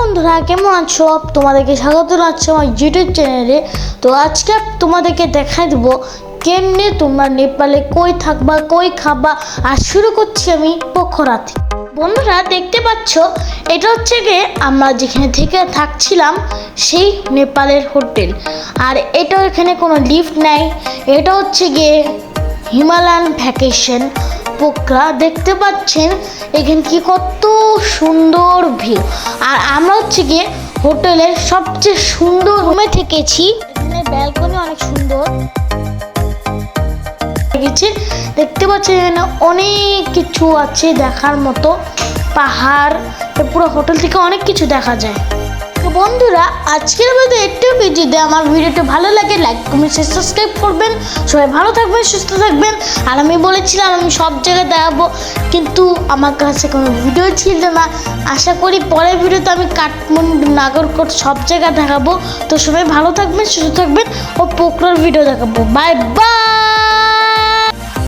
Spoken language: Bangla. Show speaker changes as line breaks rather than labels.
বন্ধুরা কেমন আছো? তোমাদেরকে স্বাগত জানাচ্ছি আমার ইউটিউব চ্যানেলে। তো আজকে তোমাদেরকে দেখাই দেবো কেমনে তোমরা নেপালে কই থাকবা, কই খাবা। আর শুরু করছি আমি পোখরা থেকে। বন্ধুরা দেখতে পাচ্ছ, এটা হচ্ছে গিয়ে আমরা যেখানে থেকে থাকছিলাম সেই নেপালের হোটেল। আর এটা এখানে কোনো লিফট নাই। এটা হচ্ছে গিয়ে হিমালয়ান ভ্যাকেশন পোখরা। দেখতে পাচ্ছেন এখানে কি কত সুন্দর ভিউ। আর আমরা হচ্ছে গিয়ে হোটেলের সবচেয়ে সুন্দর রুমে থেকেছি। এখানে ব্যালকনি অনেক সুন্দর দেখতে পাচ্ছেন। এখানে অনেক কিছু আছে দেখার মতো, পাহাড়, পুরো হোটেল থেকে অনেক কিছু দেখা যায়। তো বন্ধুরা আজকের ভিডিও একটুকুই। যদি আমার ভিডিওটা ভালো লাগে লাইক কমেন্ট সাবস্ক্রাইব করবেন। সবাই ভালো থাকবেন, সুস্থ থাকবেন। আর আমি বলেছিলাম আমি সব জায়গায় দেখাবো, কিন্তু আমার কাছে কোনো ভিডিও ছিল না। আশা করি পরের ভিডিওতে আমি কাঠমান্ডু, নাগরকোট সব জায়গায় দেখাবো। তো সবাই ভালো থাকবেন, সুস্থ থাকবেন ও পোখরার ভিডিও দেখাবো। Bye bye.